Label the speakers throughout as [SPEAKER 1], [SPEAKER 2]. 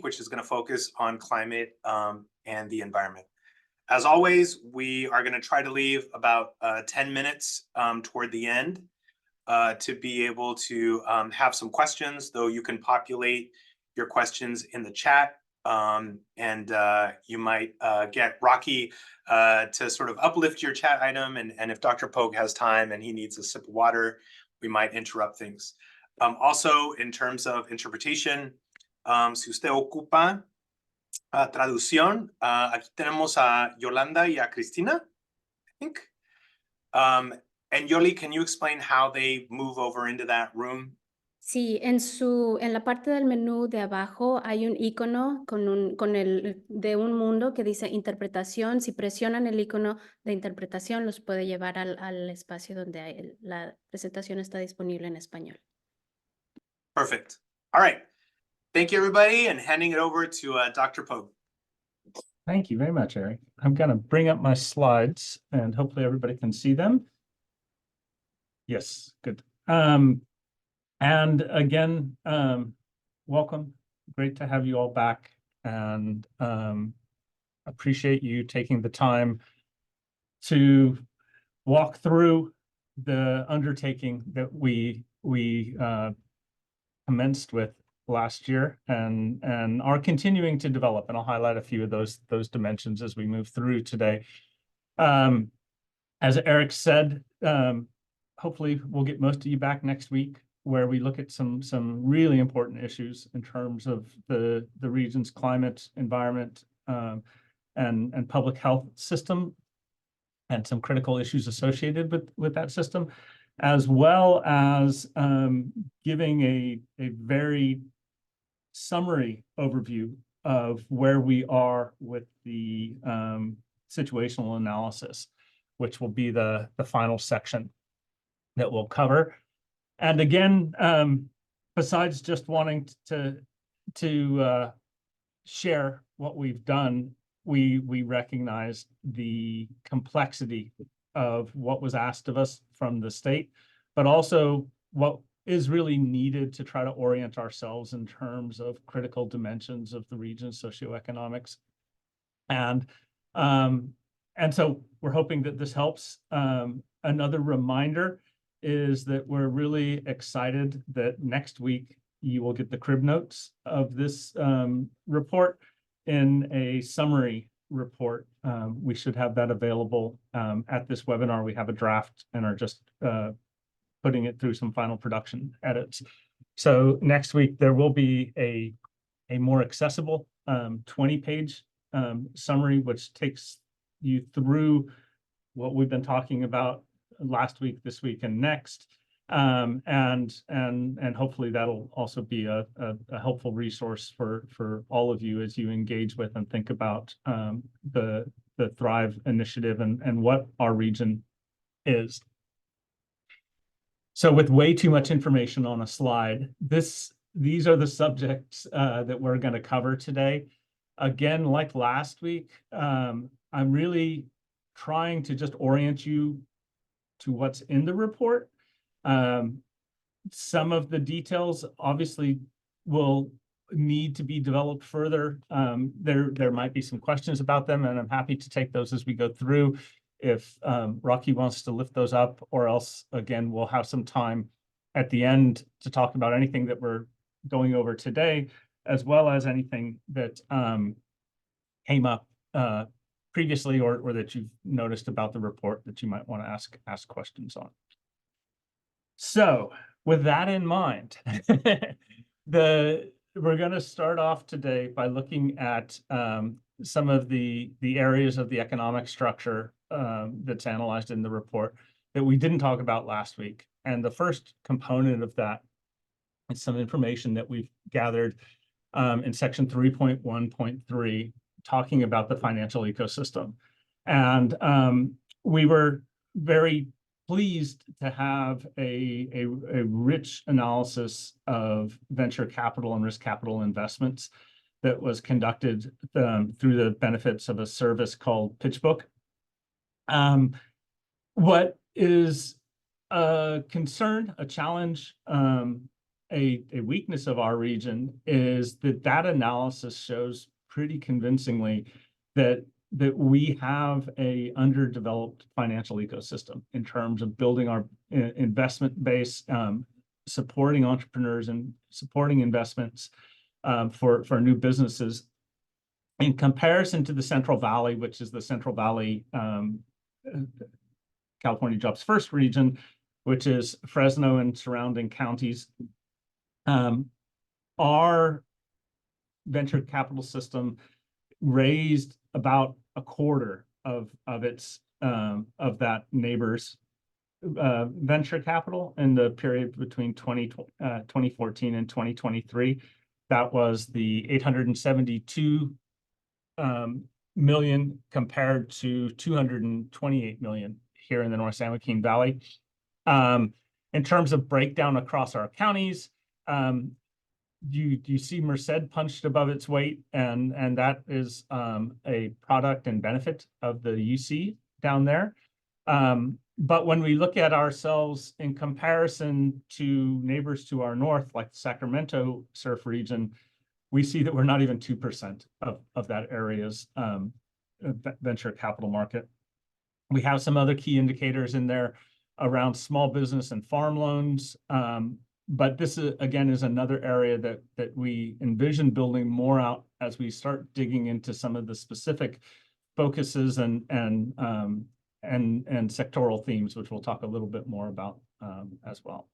[SPEAKER 1] which is going to focus on climate and the environment. As always, we are going to try to leave about 10 minutes toward the end to be able to have some questions, though you can populate your questions in the chat. And you might get Rocky to sort of uplift your chat item. And if Dr. Pogue has time and he needs a sip of water, we might interrupt things. Also, in terms of interpretation, si usted ocupa traducción, aquí tenemos a Yolanda y a Cristina, I think. And Yoli, can you explain how they move over into that room?
[SPEAKER 2] Sí, en la parte del menú de abajo hay un icono de un mundo que dice interpretación. Si presionan el icono de interpretación, los puede llevar al espacio donde la presentación está disponible en español.
[SPEAKER 1] Perfect. All right. Thank you, everybody, and handing it over to Dr. Pogue.
[SPEAKER 3] Thank you very much, Eric. I'm going to bring up my slides, and hopefully everybody can see them. Yes, good. And again, welcome. Great to have you all back, and appreciate you taking the time to walk through the undertaking that we commenced with last year and are continuing to develop. And I'll highlight a few of those dimensions as we move through today. As Eric said, hopefully we'll get most of you back next week, where we look at some really important issues in terms of the region's climate, environment, and public health system, and some critical issues associated with that system, as well as giving a very summary overview of where we are with the situational analysis, which will be the final section that we'll cover. And again, besides just wanting to share what we've done, we recognize the complexity of what was asked of us from the state, but also what is really needed to try to orient ourselves in terms of critical dimensions of the region's socioeconomics. And so we're hoping that this helps. Another reminder is that we're really excited that next week you will get the crib notes of this report in a summary report. We should have that available at this webinar. We have a draft and are just putting it through some final production edits. So next week there will be a more accessible 20-page summary, which takes you through what we've been talking about last week, this week, and next, and hopefully that'll also be a helpful resource for all of you as you engage with and think about the Thrive initiative and what our region is. So with way too much information on a slide, these are the subjects that we're going to cover today. Again, like last week, I'm really trying to just orient you to what's in the report. Some of the details obviously will need to be developed further. There might be some questions about them, and I'm happy to take those as we go through if Rocky wants to lift those up, or else, again, we'll have some time at the end to talk about anything that we're going over today, as well as anything that came up previously or that you've noticed about the report that you might want to ask questions on. So with that in mind, we're going to start off today by looking at some of the areas of the economic structure that's analyzed in the report that we didn't talk about last week. And the first component of that is some information that we've gathered in section 3.1.3, talking about the financial ecosystem. And we were very pleased to have a rich analysis of venture capital and risk capital investments that was conducted through the benefits of a service called PitchBook. What is a concern, a challenge a weakness of our region is that analysis shows pretty convincingly that we have a underdeveloped financial ecosystem in terms of building our investment base, supporting entrepreneurs and supporting investments for new businesses. In comparison to the Central Valley, which is the Central Valley California Jobs First region, which is Fresno and surrounding counties, our venture capital system raised about a quarter of that neighbor's venture capital in the period between 2014 and 2023. That was the 872 million compared to 228 million here in the North San Joaquin Valley. In terms of breakdown across our counties, you see Merced punched above its weight, and that is a product and benefit of the UC down there. But when we look at ourselves in comparison to neighbors to our north, like the Sacramento surf region, we see that we're not even 2% of that area's venture capital market. We have some other key indicators in there around small business and farm loans. But this is, again, is another area that we envision building more out as we start digging into some of the specific focuses and sectoral themes, which we'll talk a little bit more about as well.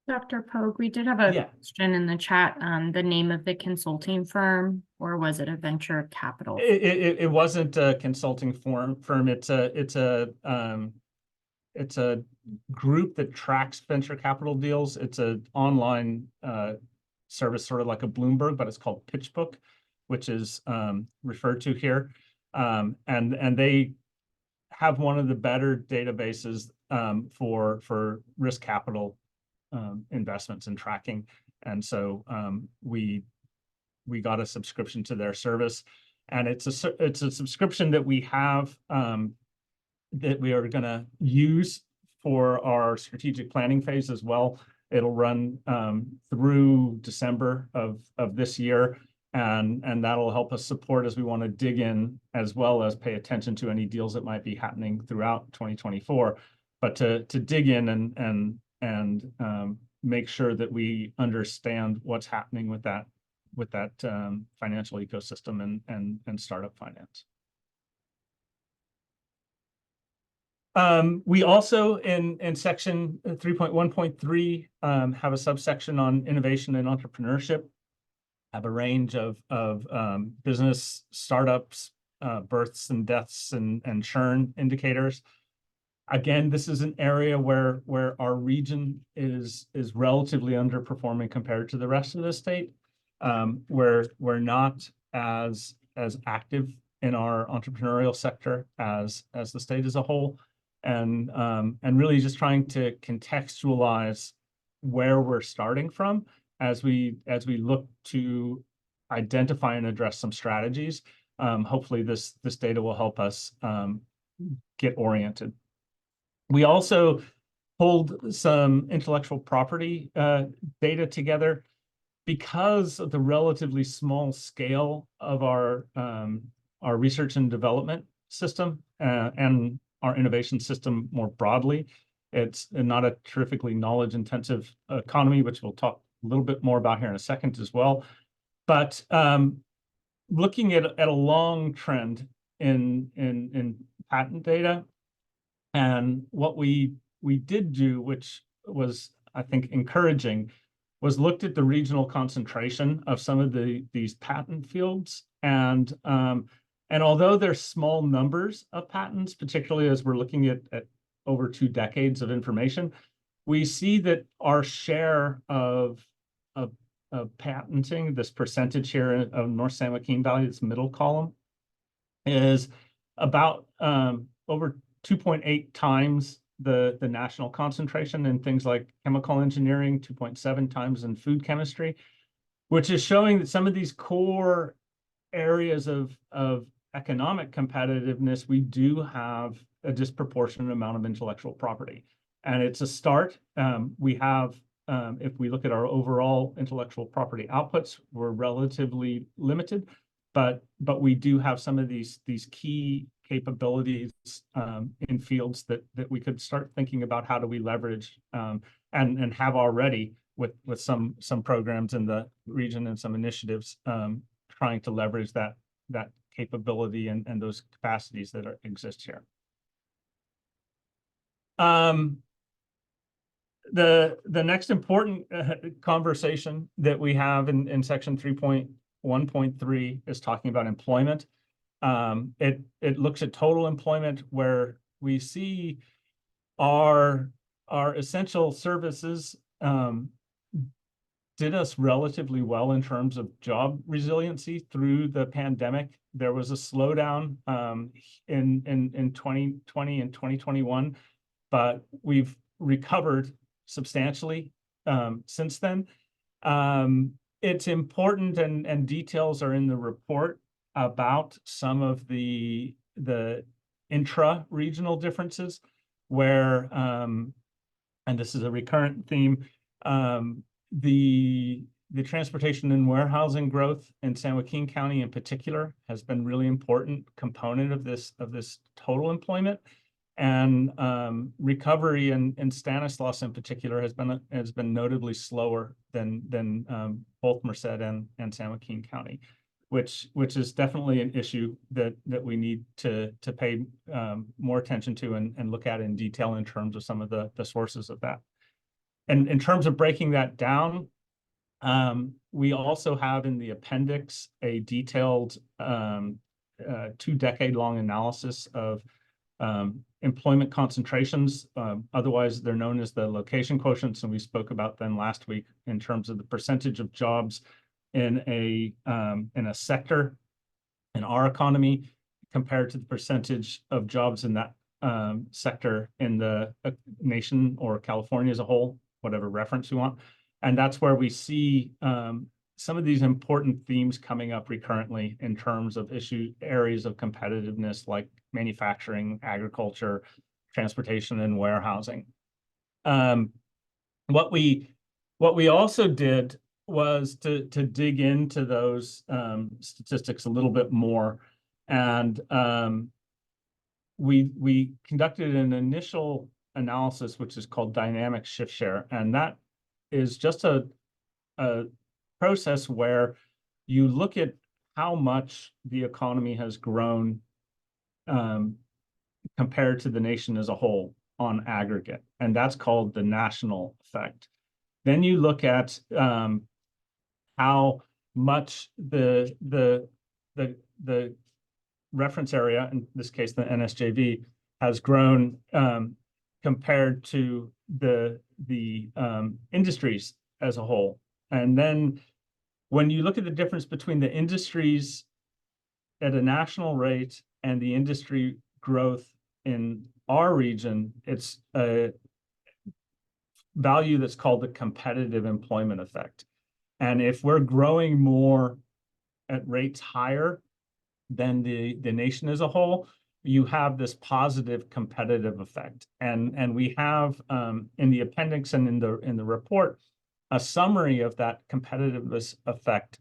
[SPEAKER 4] Dr. Pogue, we did have a question in the chat on the name of the consulting firm, or was it a venture capital?
[SPEAKER 3] It wasn't a consulting firm. It's a group that tracks venture capital deals. It's an online service, sort of like a Bloomberg, but it's called PitchBook, which is referred to here. And they have one of the better databases for risk capital investments and tracking. And so we got a subscription to their service, and it's a subscription that we have that we are going to use for our strategic planning phase as well. It'll run through December of this year, and that'll help us support as we want to dig in, as well as pay attention to any deals that might be happening throughout 2024. But to dig in and make sure that we understand what's happening with that financial ecosystem and startup finance. We also in section 3.1.3 have a subsection on innovation and entrepreneurship, have a range of business startups, births and deaths and churn indicators. Again, this is an area where our region is relatively underperforming compared to the rest of the state. We're not as active in our entrepreneurial sector as the state as a whole, and really just trying to contextualize where we're starting from as we look to identify and address some strategies. Hopefully this data will help us get oriented. We also pulled some intellectual property data together because of the relatively small scale of our research and development system and our innovation system more broadly. It's not a terrifically knowledge-intensive economy, which we'll talk a little bit more about here in a second as well. But looking at a long trend in patent data, and what we did do, which was, I think, encouraging, was looked at the regional concentration of some of these patent fields. And although there's small numbers of patents, particularly as we're looking at over 2 decades of information, we see that our share of patenting, this percentage here of North San Joaquin Valley, this middle column, is about over 2.8 times the national concentration in things like chemical engineering, 2.7 times in food chemistry, which is showing that some of these core areas of economic competitiveness, we do have a disproportionate amount of intellectual property. And it's a start. We have if we look at our overall intellectual property outputs, we're relatively limited, but we do have some of these key capabilities in fields that we could start thinking about how do we leverage and have already with some programs in the region and some initiatives trying to leverage that capability and those capacities that exist here. The next important conversation that we have in section 3.1.3 is talking about employment. It looks at total employment, where we see our essential services did us relatively well in terms of job resiliency through the pandemic. There was a slowdown in 2020 and 2021, but we've recovered substantially since then. It's important, and details are in the report about some of the intra-regional differences where, and this is a recurrent theme, the transportation and warehousing growth in San Joaquin County in particular has been really important component of this total employment. And recovery in Stanislaus in particular has been notably slower than both Merced and San Joaquin County, which is definitely an issue that we need to pay more attention to and look at in detail in terms of some of the sources of that. And in terms of breaking that down, we also have in the appendix a detailed 2-decade-long analysis of employment concentrations. Otherwise, they're known as the location quotients, and we spoke about them last week in terms of the percentage of jobs in a sector in our economy compared to the percentage of jobs in that sector in the nation or California as a whole, whatever reference you want. And that's where we see some of these important themes coming up recurrently in terms of areas of competitiveness like manufacturing, agriculture, transportation, and warehousing. What we also did was to dig into those statistics a little bit more, and we conducted an initial analysis which is called dynamic shift share, and that is just a process where you look at how much the economy has grown compared to the nation as a whole on aggregate, and that's called the national effect. Then you look at how much the reference area, in this case the NSJV, has grown compared to the industries as a whole. And then when you look at the difference between the industries at a national rate and the industry growth in our region, it's a value that's called the competitive employment effect. And if we're growing more at rates higher than the nation as a whole, you have this positive competitive effect. And we have in the appendix and in the report a summary of that competitiveness effect,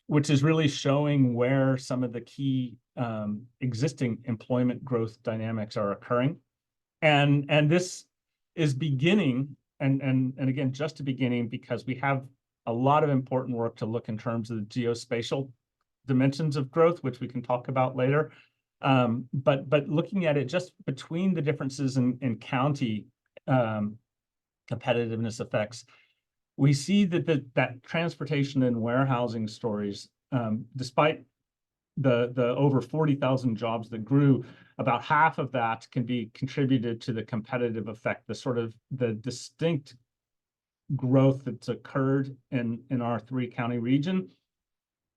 [SPEAKER 3] which is really showing where some of the key existing employment growth dynamics are occurring. And this is beginning, and again, just a beginning, because we have a lot of important work to look in terms of the geospatial dimensions of growth, which we can talk about later. But looking at it just between the differences in county competitiveness effects, we see that transportation and warehousing stories, despite the over 40,000 jobs that grew, about half of that can be contributed to the competitive effect, the distinct growth that's occurred in our 3-county region.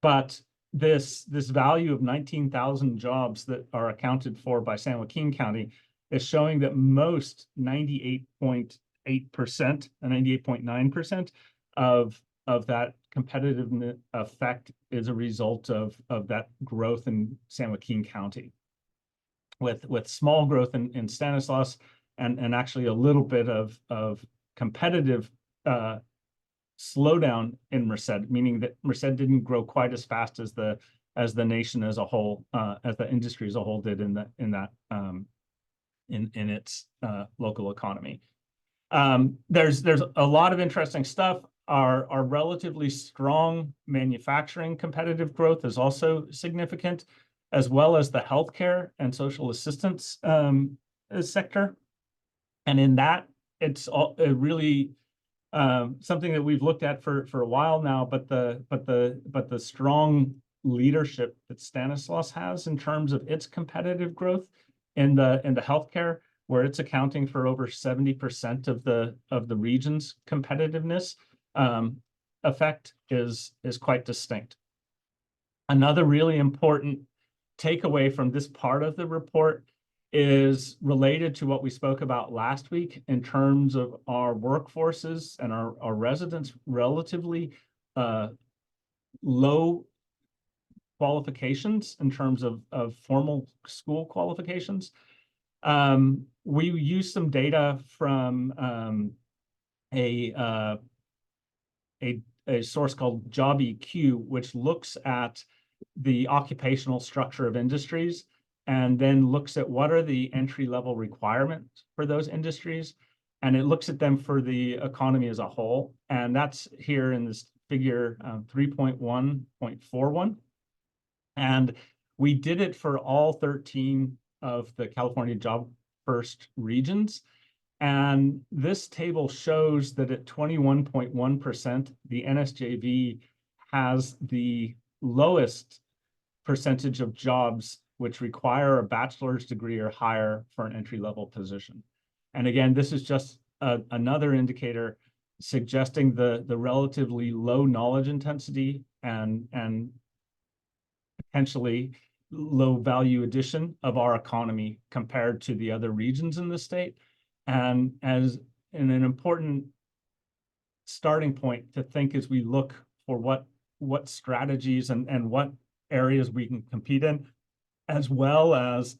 [SPEAKER 3] But this value of 19,000 jobs that are accounted for by San Joaquin County is showing that most 98.8% and 98.9% of that competitive effect is a result of that growth in San Joaquin County, with small growth in Stanislaus and actually a little bit of competitive slowdown in Merced, meaning that Merced didn't grow quite as fast as the nation as a whole, as the industry as a whole did in its local economy. There's a lot of interesting stuff. Our relatively strong manufacturing competitive growth is also significant, as well as the healthcare and social assistance sector. And in that, it's really something that we've looked at for a while now. But the strong leadership that Stanislaus has in terms of its competitive growth in the healthcare, where it's accounting for over 70% of the region's competitiveness effect is quite distinct. Another really important takeaway from this part of the report is related to what we spoke about last week in terms of our workforces and our residents' relatively low qualifications in terms of formal school qualifications. We use some data from a source called JobEQ, which looks at the occupational structure of industries and then looks at what are the entry-level requirements for those industries. And it looks at them for the economy as a whole. And that's here in this figure 3.1.41. And we did it for all 13 of the California Job First regions. And this table shows that at 21.1%, the NSJV has the lowest percentage of jobs which require a bachelor's degree or higher for an entry-level position. And again, this is just another indicator suggesting the relatively low knowledge intensity and potentially low value addition of our economy compared to the other regions in the state. And as an important starting point to think as we look for what strategies and what areas we can compete in, as well as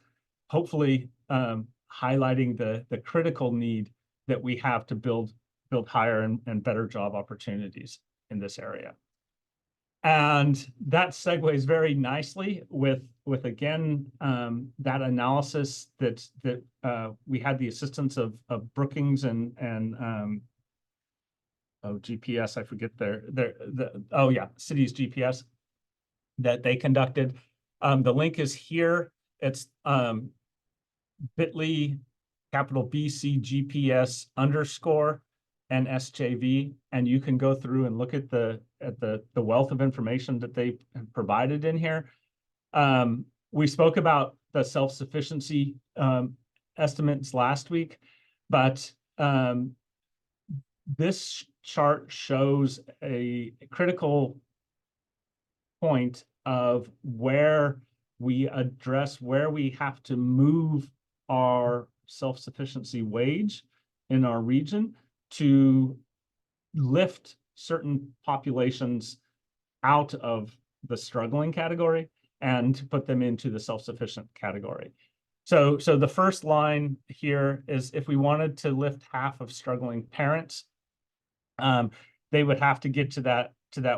[SPEAKER 3] hopefully highlighting the critical need that we have to build higher and better job opportunities in this area. And that segues very nicely with again that analysis that we had the assistance of Brookings and GPS, I forget Cities GPS that they conducted. The link is here. It's bit.ly BC GPS _ and SJV, and you can go through and look at the wealth of information that they provided in here. We spoke about the self-sufficiency estimates last week, but this chart shows a critical point of where we address where we have to move our self-sufficiency wage in our region to lift certain populations out of the struggling category and to put them into the self-sufficient category. So the first line here is if we wanted to lift half of struggling parents, they would have to get to that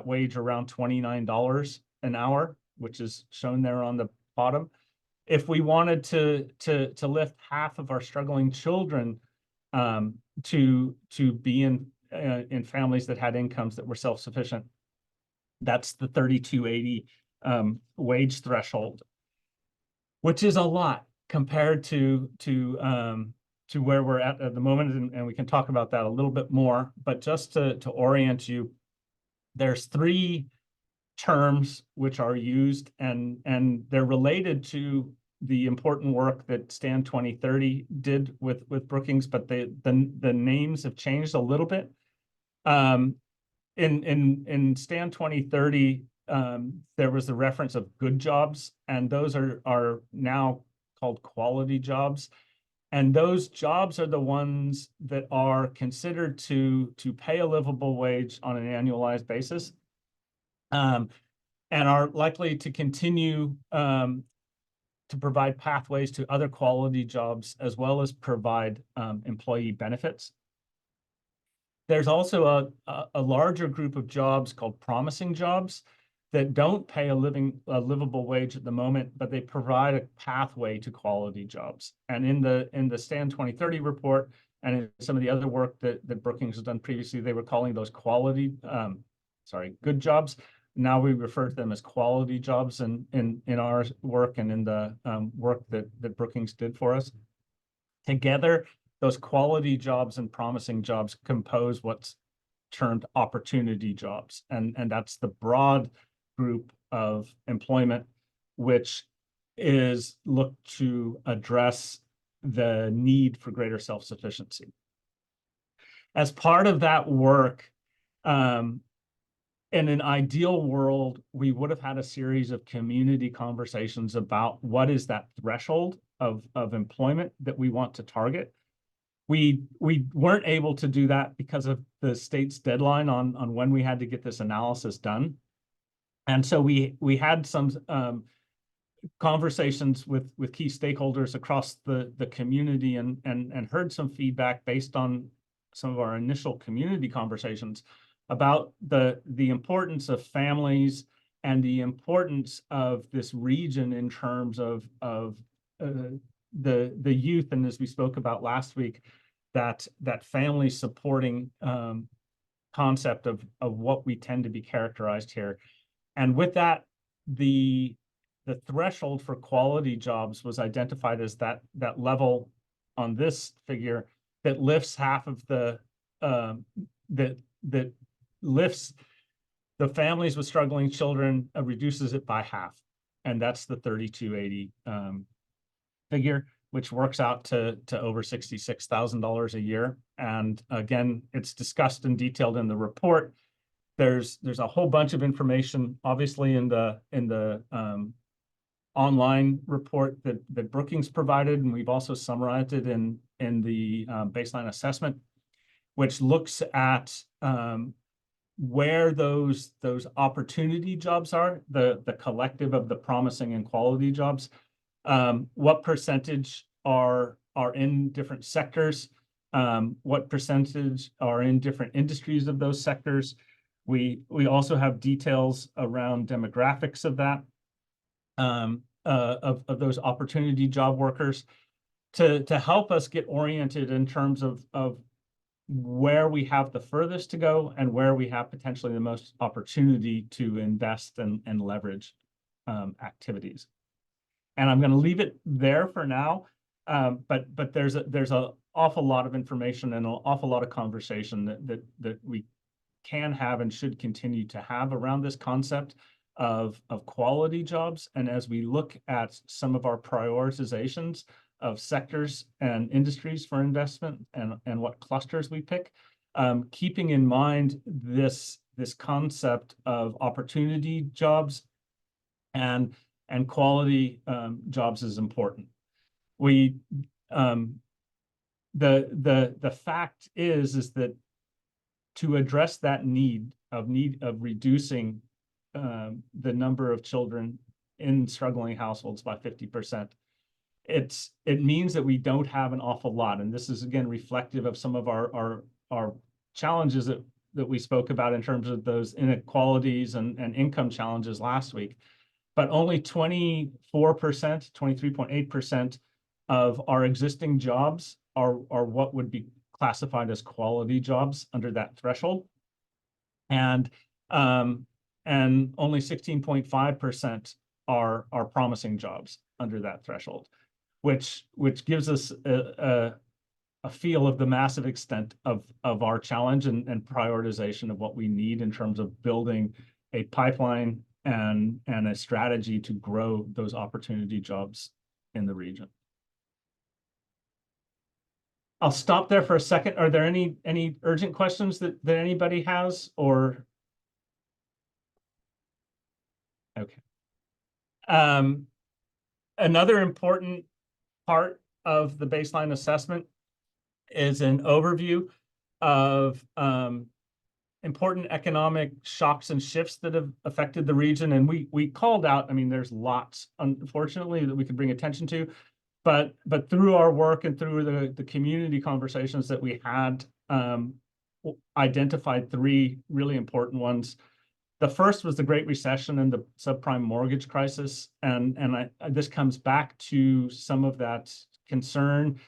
[SPEAKER 3] wage around $29 an hour, which is shown there on the bottom. If we wanted to lift half of our struggling children to be in families that had incomes that were self-sufficient, that's the 3280 wage threshold, which is a lot compared to where we're at the moment, and we can talk about that a little bit more. But just to orient you, there's three terms which are used, and they're related to the important work that STAN 2030 did with Brookings, but the names have changed a little bit. In STAN 2030, there was the reference of good jobs, and those are now called quality jobs. And those jobs are the ones that are considered to pay a livable wage on an annualized basis, and are likely to continue to provide pathways to other quality jobs, as well as provide employee benefits. There's also a larger group of jobs called promising jobs that don't pay a livable wage at the moment, but they provide a pathway to quality jobs. And in the STAN 2030 report and in some of the other work that Brookings has done previously, they were calling those good jobs. Now we refer to them as quality jobs in our work and in the work that Brookings did for us. Together, those quality jobs and promising jobs compose what's termed opportunity jobs. And that's the broad group of employment, which is looked to address the need for greater self-sufficiency. As part of that work, in an ideal world, we would have had a series of community conversations about what is that threshold of employment that we want to target. We weren't able to do that because of the state's deadline on when we had to get this analysis done. And so we had some conversations with key stakeholders across the community and heard some feedback based on some of our initial community conversations about the importance of families and the importance of this region in terms of the youth, and as we spoke about last week, that family supporting concept of what we tend to be characterized here. And with that, the threshold for quality jobs was identified as that level on this figure that lifts half of the that lifts the families with struggling children, reduces it by half, and that's the 3280 figure, which works out to over $66,000 a year. And again, it's discussed and detailed in the report. There's a whole bunch of information, obviously, in the online report that Brookings provided, and we've also summarized it in the baseline assessment, which looks at where those opportunity jobs are, the collective of the promising and quality jobs. What percentage are in different sectors, what percentage are in different industries of those sectors. We also have details around demographics of that, of those opportunity job workers to help us get oriented in terms of where we have the furthest to go and where we have potentially the most opportunity to invest and leverage activities. And I'm going to leave it there for now, but there's an awful lot of information and an awful lot of conversation that we can have and should continue to have around this concept of quality jobs. And as we look at some of our prioritizations of sectors and industries for investment and what clusters we pick, keeping in mind this concept of opportunity jobs and quality jobs is important. The fact is that to address that need of reducing the number of children in struggling households by 50%, it means that we don't have an awful lot. And this is again reflective of some of our challenges that we spoke about in terms of those inequalities and income challenges last week. But only 24%, 23.8% of our existing jobs are what would be classified as quality jobs under that threshold. And only 16.5% are promising jobs under that threshold, which gives us a feel of the massive extent of our challenge and prioritization of what we need in terms of building a pipeline and a strategy to grow those opportunity jobs in the region. I'll stop there for a second. Are there any urgent questions that anybody has, or? Okay. Another important part of the baseline assessment is an overview of important economic shocks and shifts that have affected the region. And we called out, I mean, there's lots, unfortunately, that we could bring attention to, but through our work and through the community conversations that we had, identified three really important ones. The first was the Great Recession and the subprime mortgage crisis. And this comes back to some of that concern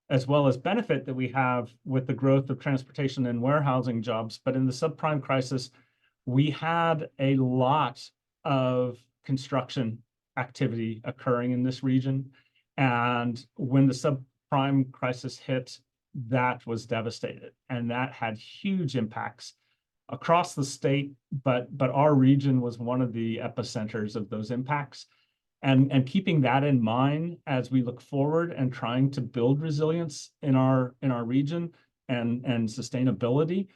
[SPEAKER 3] as well as benefit that we have with the growth of transportation and warehousing jobs. But in the subprime crisis, we had a lot of construction activity occurring in this region. And when the subprime crisis hit, that was devastated. And that had huge impacts across the state, but our region was one of the epicenters of those impacts. And keeping that in mind as we look forward and trying to build resilience in our region and sustainability,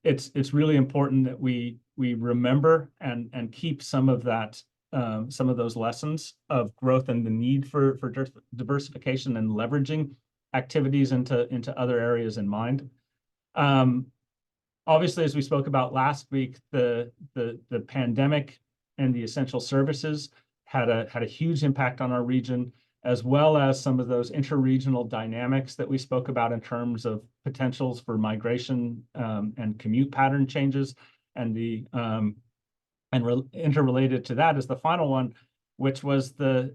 [SPEAKER 3] it's really important that we remember and keep some of that some of those lessons of growth and the need for diversification and leveraging activities into other areas in mind. Obviously, as we spoke about last week, the pandemic and the essential services had a huge impact on our region, as well as some of those interregional dynamics that we spoke about in terms of potentials for migration and commute pattern changes. And interrelated to that is the final one, which was the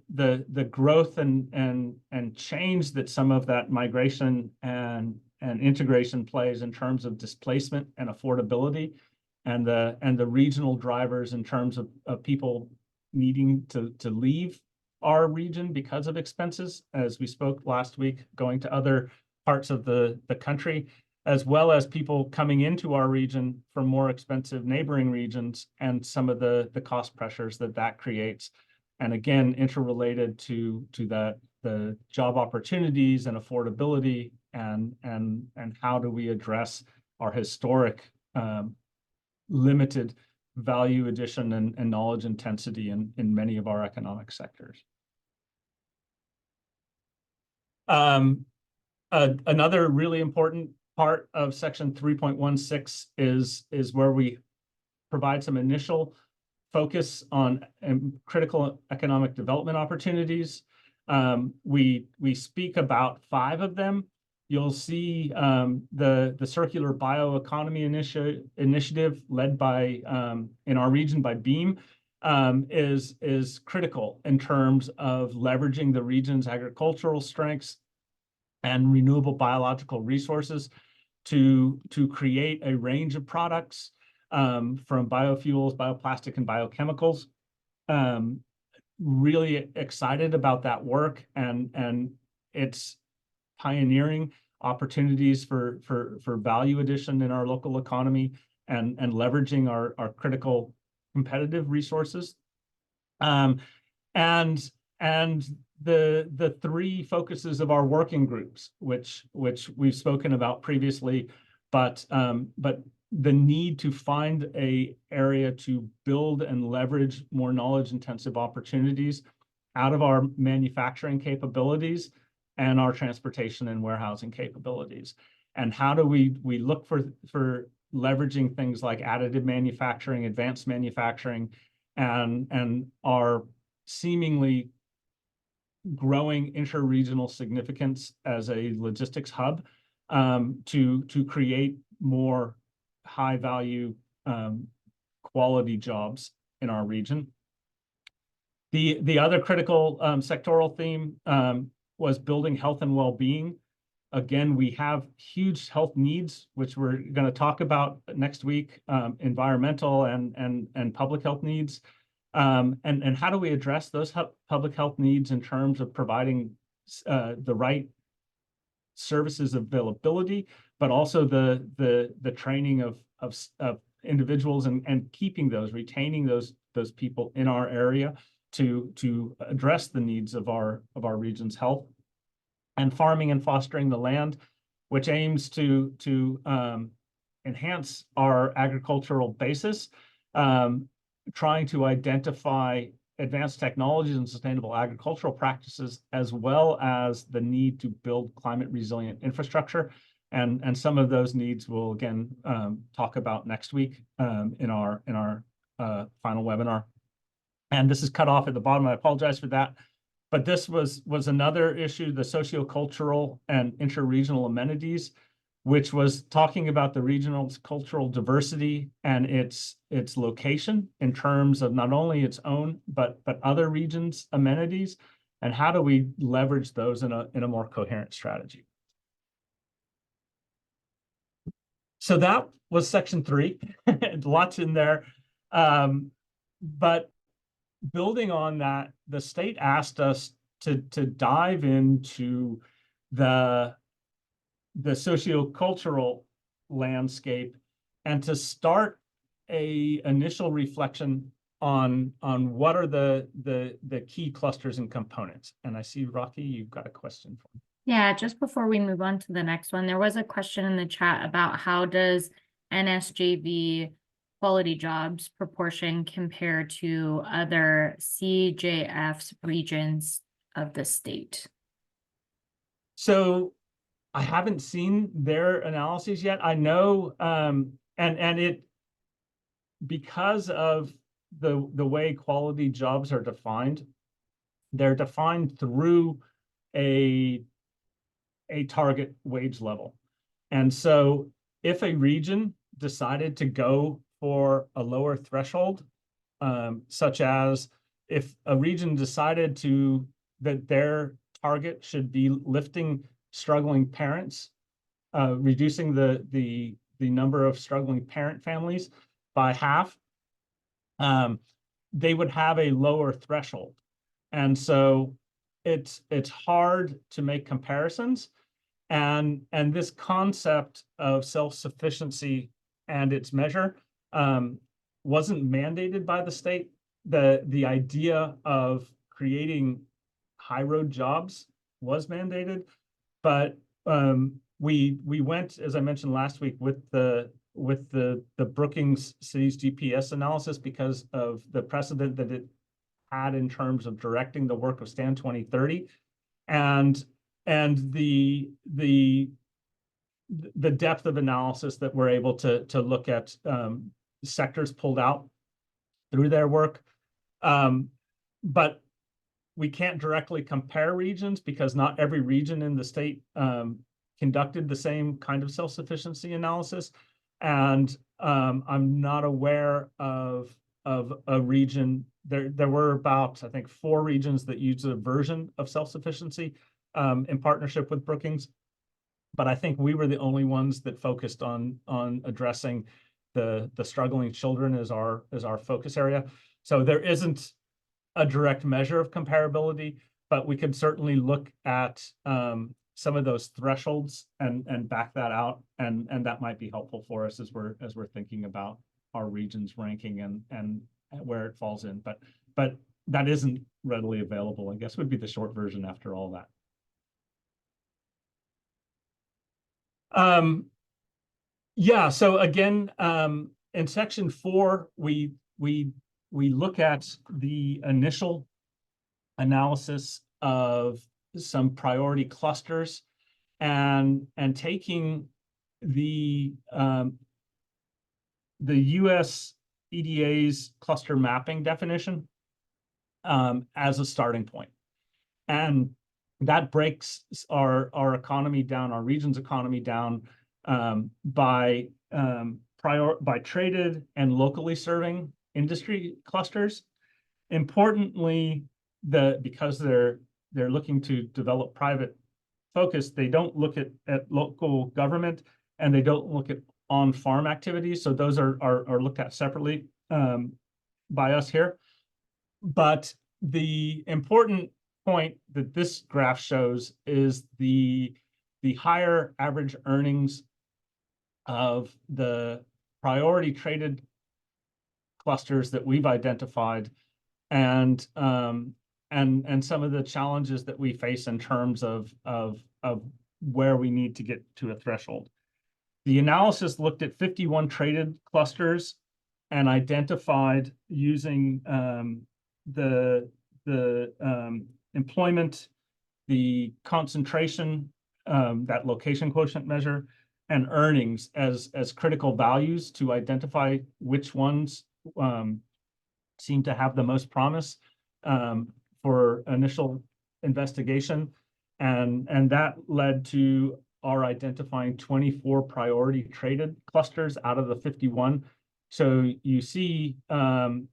[SPEAKER 3] growth and change that some of that migration and integration plays in terms of displacement and affordability, and the regional drivers in terms of people needing to leave our region because of expenses, as we spoke last week, going to other parts of the country, as well as people coming into our region from more expensive neighboring regions and some of the cost pressures that creates. And again, interrelated to the job opportunities and affordability and how do we address our historic limited value addition and knowledge intensity in many of our economic sectors. Another really important part of section 3.16 is where we provide some initial focus on critical economic development opportunities. We speak about 5 of them. You'll see the circular bioeconomy initiative led by in our region by Beam is critical in terms of leveraging the region's agricultural strengths and renewable biological resources to create a range of products from biofuels, bioplastic, and biochemicals. Really excited about that work, and it's pioneering opportunities for value addition in our local economy and leveraging our critical competitive resources. And the 3 focuses of our working groups, which we've spoken about previously, but the need to find an area to build and leverage more knowledge-intensive opportunities out of our manufacturing capabilities and our transportation and warehousing capabilities. And how do we look for leveraging things like additive manufacturing, advanced manufacturing, and our seemingly growing interregional significance as a logistics hub to create more high-value quality jobs in our region. The other critical sectoral theme was building health and well-being. Again, we have huge health needs, which we're going to talk about next week, environmental and public health needs. And how do we address those public health needs in terms of providing the right services availability, but also the training of individuals and keeping retaining those people in our area to address the needs of our region's health, and farming and fostering the land, which aims to enhance our agricultural basis, trying to identify advanced technologies and sustainable agricultural practices, as well as the need to build climate resilient infrastructure. And some of those needs we'll again talk about next week in our final webinar. And this is cut off at the bottom. I apologize for that. But this was another issue, the sociocultural and interregional amenities. which was talking about the regional's cultural diversity and its location in terms of not only its own, but other regions' amenities, and how do we leverage those in a more coherent strategy. So that was section 3, lots in there. But building on that, the state asked us to dive into the sociocultural landscape and to start a initial reflection on what are the key clusters and components. And I see, Rocky, you've got a question for me.
[SPEAKER 4] Yeah, just before we move on to the next one, there was a question in the chat about how does NSJV quality jobs proportion compare to other CJF's regions of the state?
[SPEAKER 3] So I haven't seen their analyses yet. I know, and it, because of the way quality jobs are defined, they're defined through a target wage level. And so if a region decided to go for a lower threshold, such as if a region decided that their target should be lifting struggling parents, reducing the number of struggling parent families by half, they would have a lower threshold. And so it's hard to make comparisons. And this concept of self-sufficiency and its measure wasn't mandated by the state. The idea of creating high-road jobs was mandated, but we went, as I mentioned last week, with the Brookings Cities GPS analysis because of the precedent that it had in terms of directing the work of Stand 2030, and the depth of analysis that we're able to look at sectors pulled out through their work. But we can't directly compare regions because not every region in the state conducted the same kind of self-sufficiency analysis. And I'm not aware of a region. There were about, I think, 4 regions that used a version of self-sufficiency in partnership with Brookings. But I think we were the only ones that focused on addressing the struggling children as our focus area. So there isn't a direct measure of comparability, but we could certainly look at some of those thresholds and back that out, and that might be helpful for us as we're thinking about our region's ranking and where it falls in. But that isn't readily available, I guess, would be the short version after all that. Yeah, so again, in section 4, we look at the initial analysis of some priority clusters and taking the US EDA's cluster mapping definition as a starting point. And that breaks our economy down, our region's economy down by traded and locally serving industry clusters. Importantly, because they're looking to develop private focus, they don't look at local government, and they don't look at on-farm activities. So those are looked at separately by us here. But the important point that this graph shows is the higher average earnings of the priority traded clusters that we've identified, and some of the challenges that we face in terms of where we need to get to a threshold. The analysis looked at 51 traded clusters and identified using the employment, the concentration, that location quotient measure, and earnings as critical values to identify which ones seem to have the most promise for initial investigation. And that led to are identifying 24 priority traded clusters out of the 51. So you see the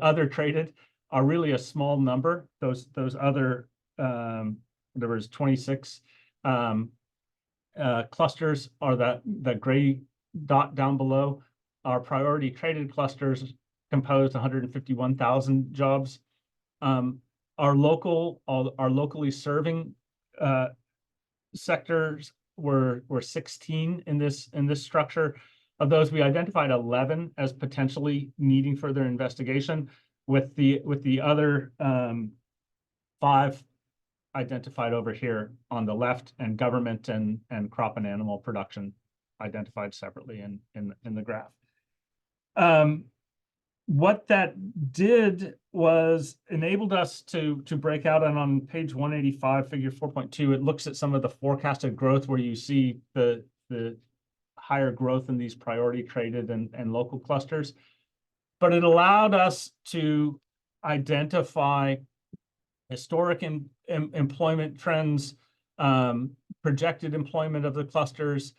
[SPEAKER 3] other traded are really a small number. Those other there was 26 clusters are that gray dot down below. Our priority traded clusters composed 151,000 jobs. Our locally serving sectors were 16 in this structure. Of those, we identified 11 as potentially needing further investigation, with the other 5 identified over here on the left, and government and crop and animal production identified separately in the graph. What that did was enabled us to break out, and on page 185, figure 4.2, it looks at some of the forecasted growth where you see the higher growth in these priority traded and local clusters. But it allowed us to identify historic employment trends, projected employment of the clusters,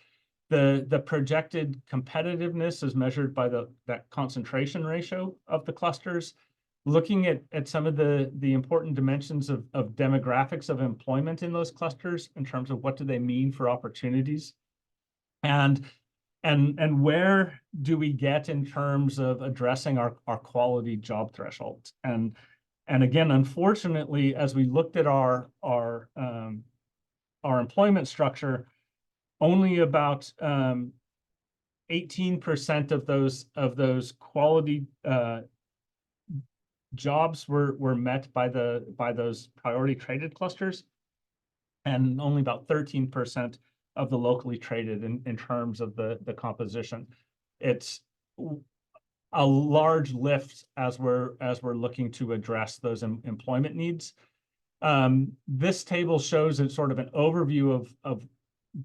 [SPEAKER 3] the projected competitiveness as measured by that concentration ratio of the clusters, looking at some of the important dimensions of demographics of employment in those clusters in terms of what do they mean for opportunities, and where do we get in terms of addressing our quality job thresholds. And again, unfortunately, as we looked at our employment structure, only about 18% of those quality jobs were met by those priority traded clusters, and only about 13% of the locally traded in terms of the composition. It's a large lift as we're looking to address those employment needs. This table shows a sort of an overview of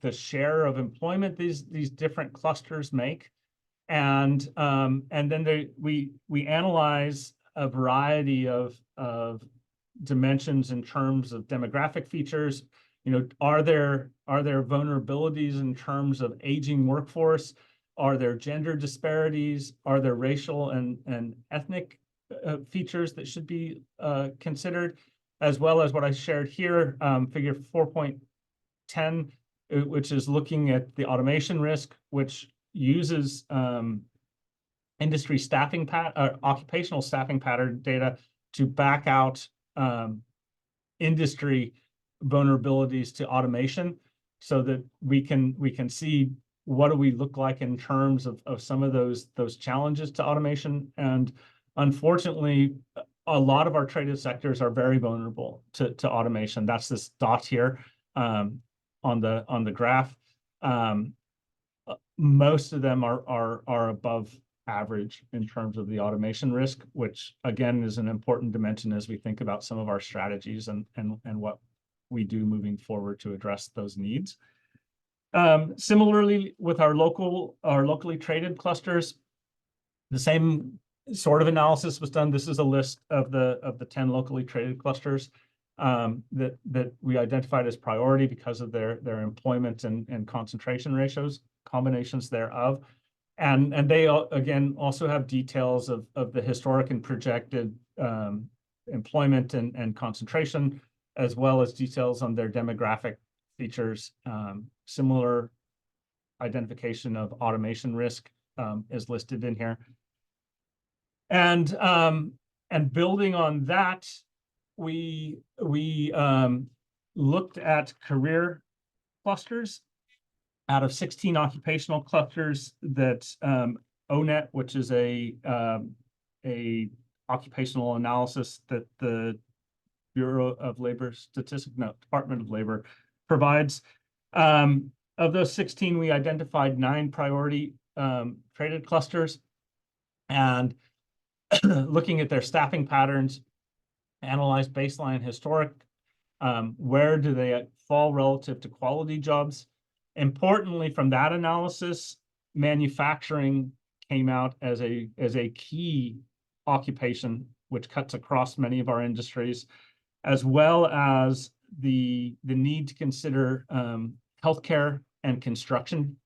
[SPEAKER 3] the share of employment these different clusters make, and then we analyze a variety of dimensions in terms of demographic features. You know, are there vulnerabilities in terms of aging workforce? Are there gender disparities? Are there racial and ethnic features that should be considered, as well as what I shared here, figure 4.10, which is looking at the automation risk, which uses industry staffing occupational staffing pattern data to back out industry vulnerabilities to automation, so that we can see what do we look like in terms of some of those challenges to automation. And unfortunately, a lot of our traded sectors are very vulnerable to automation. That's this dot here on the graph. Most of them are above average in terms of the automation risk, which again is an important dimension as we think about some of our strategies and what we do moving forward to address those needs. Similarly, with our locally traded clusters, the same sort of analysis was done. This is a list of the 10 locally traded clusters that we identified as priority because of their employment and concentration ratios, combinations thereof. And they again also have details of the historic and projected employment and concentration, as well as details on their demographic features. Similar identification of automation risk is listed in here. And building on that, we looked at career clusters out of 16 occupational clusters that ONET, which is a occupational analysis that the Bureau of Labor Statistics, Department of Labor provides. Of those 16, we identified 9 priority traded clusters, and looking at their staffing patterns, analyzed baseline historic, where do they fall relative to quality jobs. Importantly, from that analysis, manufacturing came out as a key occupation, which cuts across many of our industries, as well as the need to consider healthcare and construction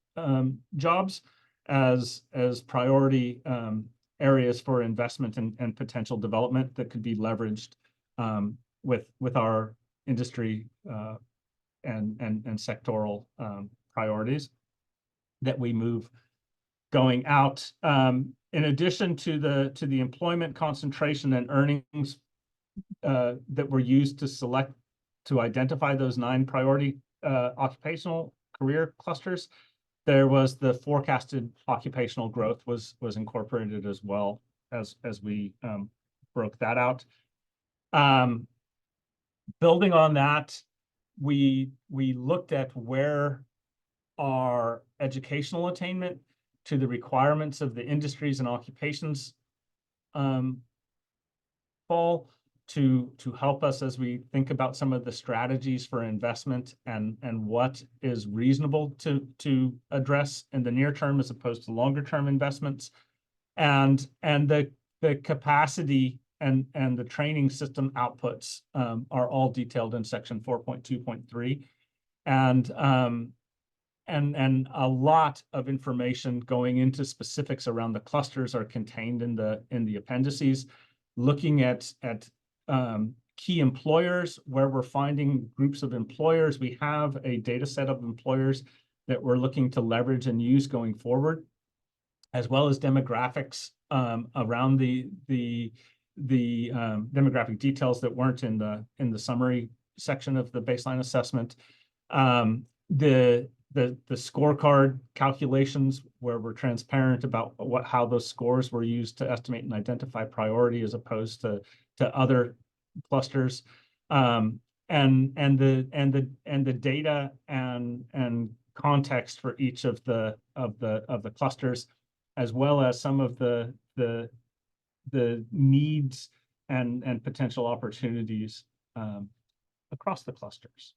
[SPEAKER 3] jobs as priority areas for investment and potential development that could be leveraged with our industry and sectoral priorities that we move going out. In addition to the employment concentration and earnings that were used to identify those 9 priority occupational career clusters, there was the forecasted occupational growth was incorporated as well as we broke that out. Building on that, we looked at where our educational attainment to the requirements of the industries and occupations fall to help us as we think about some of the strategies for investment and what is reasonable to address in the near term as opposed to longer term investments, and the capacity and the training system outputs are all detailed in section 4.2.3, and a lot of information going into specifics around the clusters are contained in the appendices, looking at key employers where we're finding groups of employers. We have a data set of employers that we're looking to leverage and use going forward, as well as demographics around the demographic details that weren't in the summary section of the baseline assessment. The scorecard calculations where we're transparent about how those scores were used to estimate and identify priority as opposed to other clusters, and the data and context for each of the clusters, as well as some of the needs and potential opportunities across the clusters.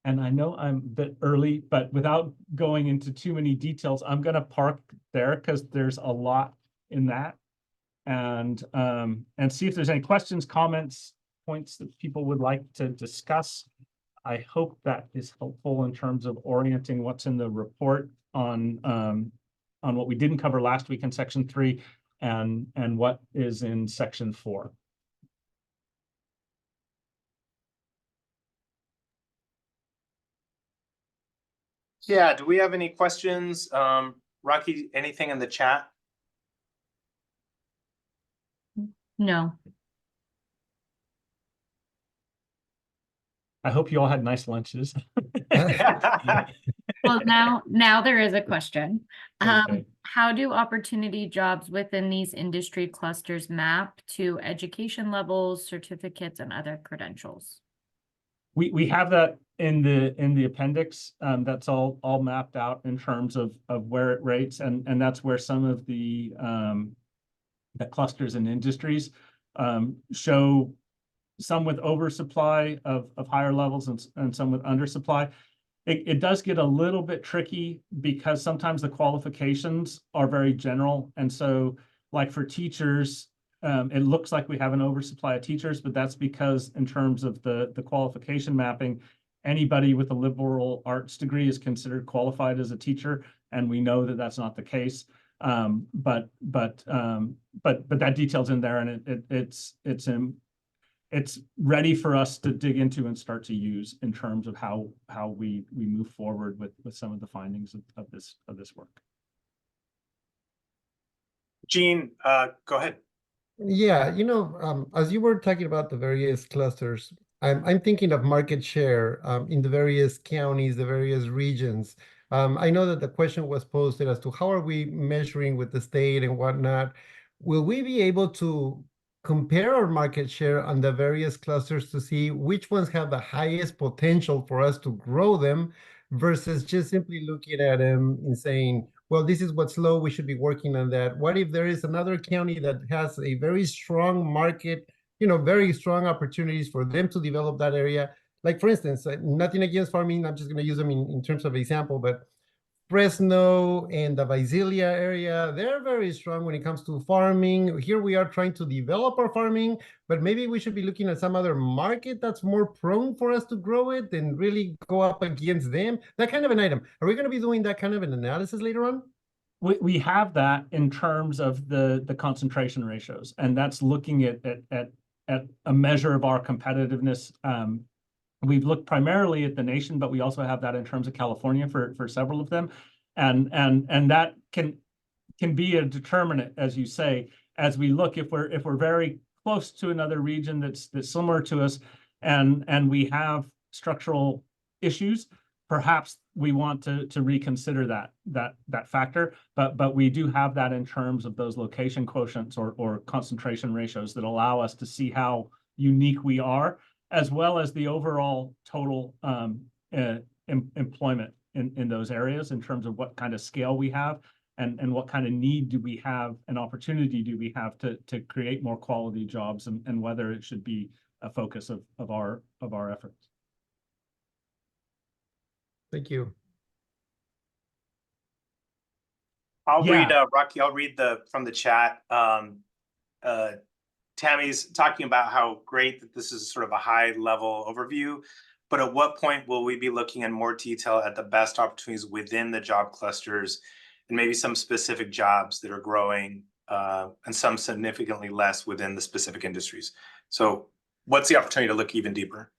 [SPEAKER 3] And I know I'm a bit early, but without going into too many details, I'm going to park there because there's a lot in that, and see if there's any questions, comments, points that people would like to discuss. I hope that is helpful in terms of orienting what's in the report on what we didn't cover last week in section 3 and what is in section 4.
[SPEAKER 1] Yeah, do we have any questions? Rocky, anything in the chat?
[SPEAKER 4] No.
[SPEAKER 3] I hope you all had nice lunches.
[SPEAKER 4] Well, now there is a question.
[SPEAKER 3] Okay.
[SPEAKER 4] How do opportunity jobs within these industry clusters map to education levels, certificates, and other credentials?
[SPEAKER 3] We have that in the appendix. That's all mapped out in terms of where it rates, and that's where some of the clusters and industries show some with oversupply of higher levels and some with undersupply. It does get a little bit tricky because sometimes the qualifications are very general, and so like for teachers, it looks like we have an oversupply of teachers, but that's because in terms of the qualification mapping, anybody with a liberal arts degree is considered qualified as a teacher, and we know that that's not the case. But that detail's in there, and it's ready for us to dig into and start to use in terms of how we move forward with some of the findings of this work.
[SPEAKER 1] Gene, go ahead.
[SPEAKER 5] Yeah, as you were talking about the various clusters, I'm thinking of market share in the various counties, the various regions. I know that the question was posted as to how are we measuring with the state and whatnot. Will we be able to compare our market share on the various clusters to see which ones have the highest potential for us to grow them versus just simply looking at them and saying, well, this is what's low, we should be working on that? What if there is another county that has a very strong market, very strong opportunities for them to develop that area? Like, for instance, nothing against farming, I'm just going to use them in terms of example, but Fresno and the Visalia area, they're very strong when it comes to farming. Here we are trying to develop our farming, but maybe we should be looking at some other market that's more prone for us to grow it and really go up against them. That kind of an item. Are we going to be doing that kind of an analysis later on?
[SPEAKER 3] We have that in terms of the concentration ratios, and that's looking at a measure of our competitiveness. We've looked primarily at the nation, but we also have that in terms of California for several of them, and that can be a determinant, as you say, as we look if we're very close to another region that's similar to us, and we have structural issues. Perhaps we want to reconsider that factor, but we do have that in terms of those location quotients or concentration ratios that allow us to see how unique we are, as well as the overall total employment in those areas in terms of what kind of scale we have and what kind of need do we have and opportunity do we have to create more quality jobs and whether it should be a focus of our efforts.
[SPEAKER 5] Thank you.
[SPEAKER 1] I'll
[SPEAKER 3] Yeah.
[SPEAKER 1] read, Rocky, I'll read from the chat. Tammy's talking about how great that this is sort of a high-level overview, but at what point will we be looking in more detail at the best opportunities within the job clusters and maybe some specific jobs that are growing and some significantly less within the specific industries? So what's the opportunity to look even deeper?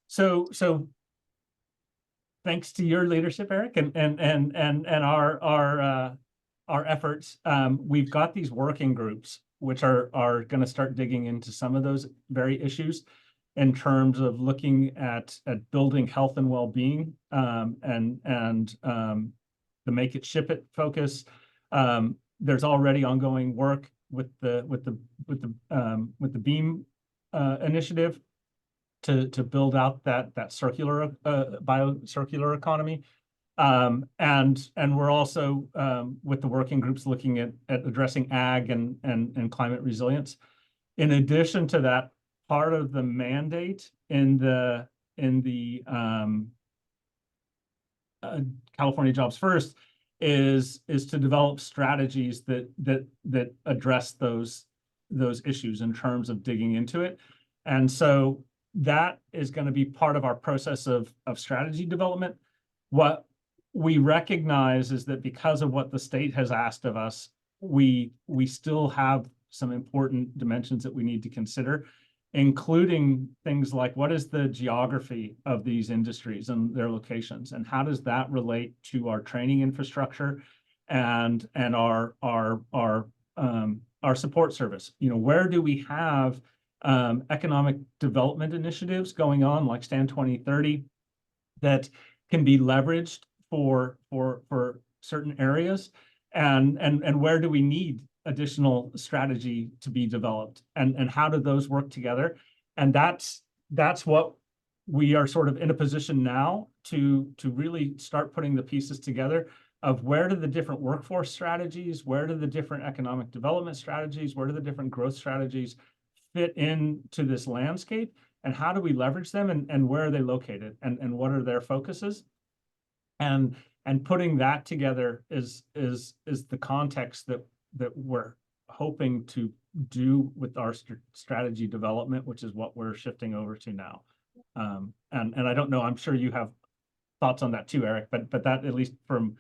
[SPEAKER 3] So thanks to your leadership, Eric, and our efforts, we've got these working groups which are going to start digging into some of those very issues in terms of looking at building health and well-being and the make it ship it focus. There's already ongoing work with the BEAM initiative to build out that circular biocircular economy. And we're also with the working groups looking at addressing ag and climate resilience. In addition to that, part of the mandate in the California Jobs First is to develop strategies that address those issues in terms of digging into it. And so that is going to be part of our process of strategy development. What we recognize is that because of what the state has asked of us, we still have some important dimensions that we need to consider, including things like what is the geography of these industries and their locations, and how does that relate to our training infrastructure and our support service? You know, where do we have economic development initiatives going on, like Stand 2030, that can be leveraged for certain areas, and where do we need additional strategy to be developed, and how do those work together? And that's what we are sort of in a position now to really start putting the pieces together of where do the different workforce strategies, where do the different economic development strategies, where do the different growth strategies fit into this landscape, and how do we leverage them, and where are they located, and what are their focuses? And putting that together is the context that we're hoping to do with our strategy development, which is what we're shifting over to now. And I don't know, I'm sure you have thoughts on that too, Eric, but that, at least from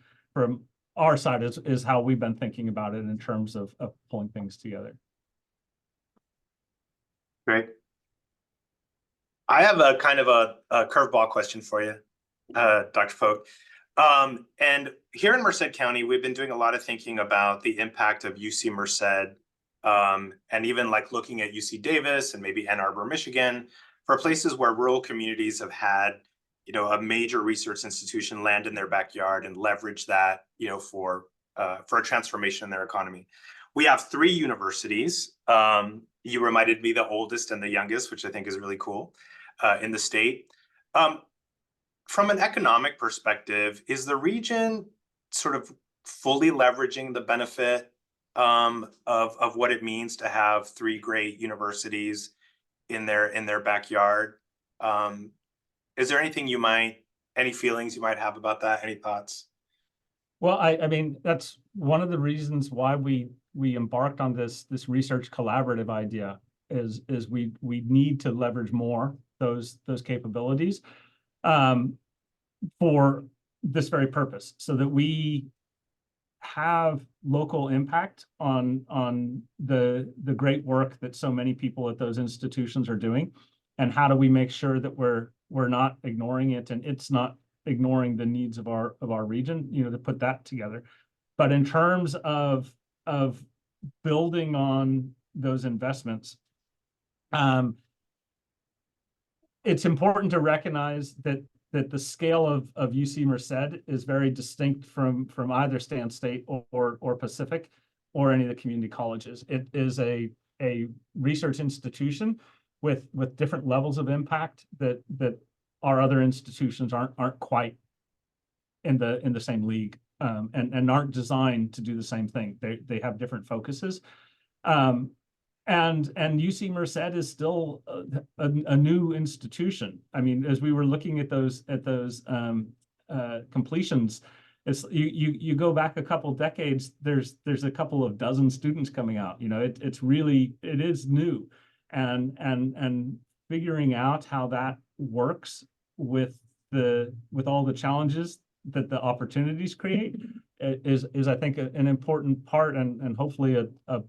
[SPEAKER 3] our side, is how we've been thinking about it in terms of pulling things together.
[SPEAKER 1] Great. I have a kind of a curveball question for you, Dr. Fogt. And here in Merced County, we've been doing a lot of thinking about the impact of UC Merced, and even like looking at UC Davis and maybe Ann Arbor, Michigan, for places where rural communities have had, you know, a major research institution land in their backyard and leverage that, you know, for a transformation in their economy. We have 3 universities. You reminded me the oldest and the youngest, which I think is really cool, in the state. From an economic perspective, is the region sort of fully leveraging the benefit of what it means to have 3 great universities in their backyard? Is there anything any feelings you might have about that? Any thoughts?
[SPEAKER 3] Well, I mean, that's one of the reasons why we embarked on this research collaborative idea is we need to leverage more those capabilities for this very purpose, so that we have local impact on the great work that so many people at those institutions are doing. And how do we make sure that we're not ignoring it, and it's not ignoring the needs of our region, you know, to put that together. But in terms of building on those investments, it's important to recognize that the scale of UC Merced is very distinct from either Stan State or Pacific or any of the community colleges. It is a research institution with different levels of impact that our other institutions aren't quite in the same league, and aren't designed to do the same thing. They have different focuses. And UC Merced is still a new institution. I mean, as we were looking at those completions, it's you go back a couple decades, there's a couple of dozen students coming out. You know, it is new, and figuring out how that works with all the challenges that the opportunities create is I think an important part, and hopefully a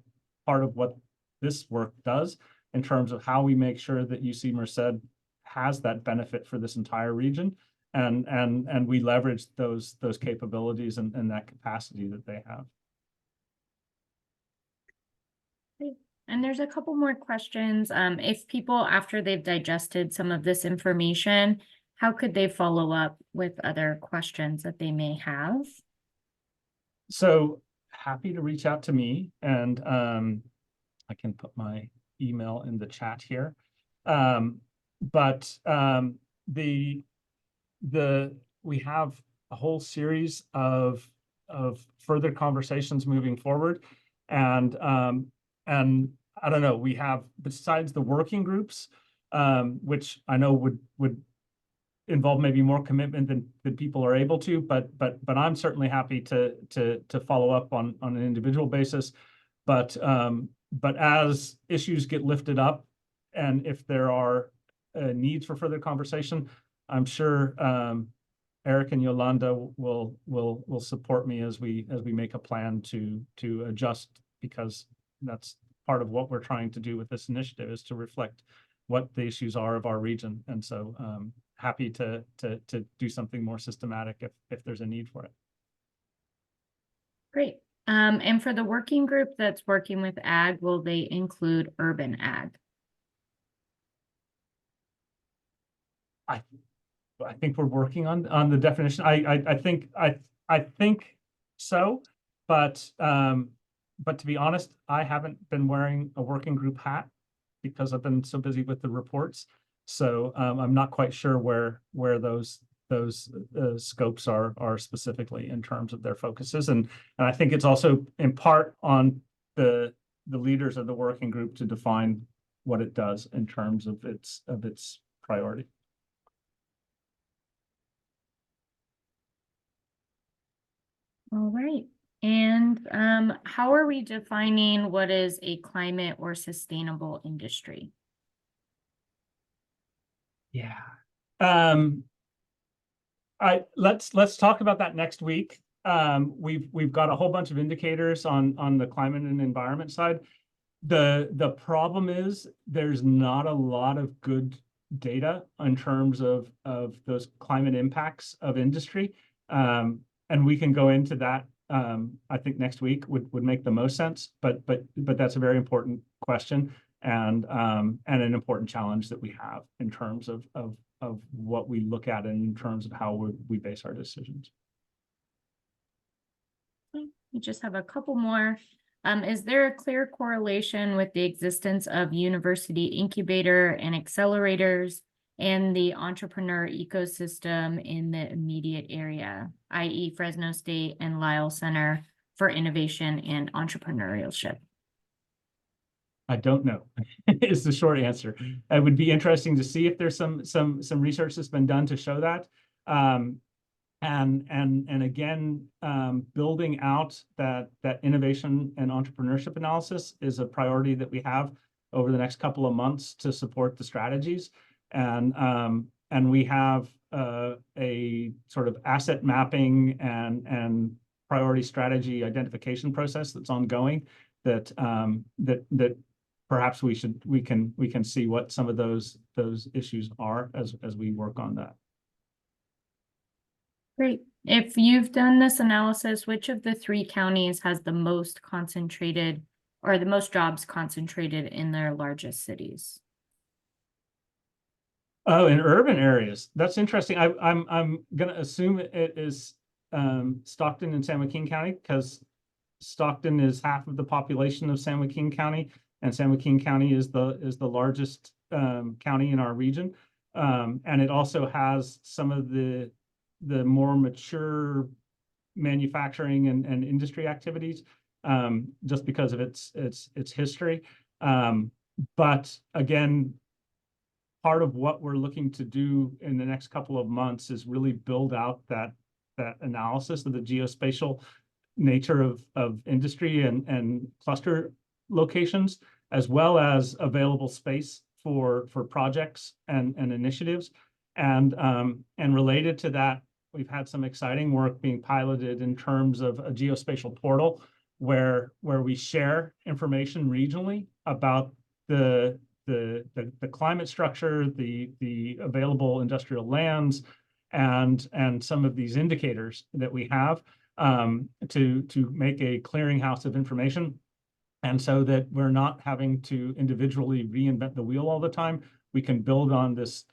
[SPEAKER 3] part of what this work does in terms of how we make sure that UC Merced has that benefit for this entire region, and we leverage those capabilities and that capacity that they have.
[SPEAKER 4] And there's a couple more questions. If people, after they've digested some of this information, how could they follow up with other questions that they may have?
[SPEAKER 3] So happy to reach out to me, and I can put my email in the chat here. We have a whole series of further conversations moving forward, and I don't know, we have, besides the working groups, which I know would involve maybe more commitment than people are able to, but I'm certainly happy to follow up on an individual basis. But as issues get lifted up, and if there are needs for further conversation, I'm sure Eric and Yolanda will support me as we make a plan to adjust, because that's part of what we're trying to do with this initiative, is to reflect what the issues are of our region. And so happy to do something more systematic if there's a need for it.
[SPEAKER 4] Great. And for the working group that's working with ag, will they include urban ag?
[SPEAKER 3] I think we're working on the definition. I think so, but to be honest, I haven't been wearing a working group hat because I've been so busy with the reports. So I'm not quite sure where those scopes are specifically in terms of their focuses, and I think it's also in part on the leaders of the working group to define what it does in terms of its priority.
[SPEAKER 4] All right. And how are we defining what is a climate or sustainable industry?
[SPEAKER 3] Yeah. Let's talk about that next week. We've got a whole bunch of indicators on the climate and environment side. The problem is there's not a lot of good data in terms of those climate impacts of industry. And we can go into that. I think next week would make the most sense, but that's a very important question, and an important challenge that we have in terms of what we look at and in terms of how we base our decisions.
[SPEAKER 4] We just have a couple more. Is there a clear correlation with the existence of university incubator and accelerators and the entrepreneur ecosystem in the immediate area, i.e. Fresno State and Lyle Center for Innovation and Entrepreneurship?
[SPEAKER 3] I don't know is the short answer. It would be interesting to see if there's some research that's been done to show that. And again, building out that innovation and entrepreneurship analysis is a priority that we have over the next couple of months to support the strategies. And we have a sort of asset mapping and priority strategy identification process that's ongoing that perhaps we can see what some of those issues are as we work on that.
[SPEAKER 4] Great. If you've done this analysis, which of the 3 counties has the most concentrated or the most jobs concentrated in their largest cities?
[SPEAKER 3] Oh, in urban areas. That's interesting. I'm going to assume it is Stockton and San Joaquin County, because Stockton is half of the population of San Joaquin County, and San Joaquin County is the largest county in our region. And it also has some of the more mature manufacturing and industry activities, just because of its history. But again, part of what we're looking to do in the next couple of months is really build out that analysis of the geospatial nature of industry and cluster locations, as well as available space for projects and initiatives. And related to that, we've had some exciting work being piloted in terms of a geospatial portal where we share information regionally about the climate structure, the available industrial lands, and some of these indicators that we have to make a clearinghouse of information. And so that we're not having to individually reinvent the wheel all the time. We can build on this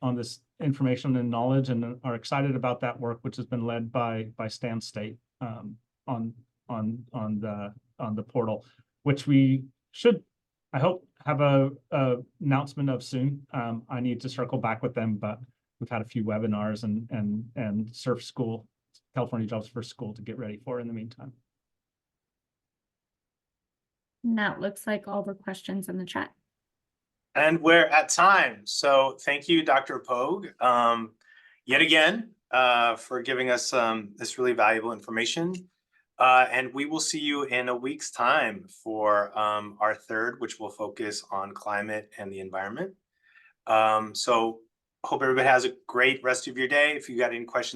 [SPEAKER 3] information and knowledge, and are excited about that work, which has been led by Stan State on the portal, which we should, I hope, have a announcement of soon. I need to circle back with them, but we've had a few webinars and Surf School, California Jobs First School, to get ready for in the meantime.
[SPEAKER 4] And that looks like all the questions in the chat.
[SPEAKER 1] And we're at time. So thank you, Dr. Pogue, yet again, for giving us this really valuable information. And we will see you in a week's time for our third, which will focus on climate and the environment. So hope everybody has a great rest of your day. If you got any questions,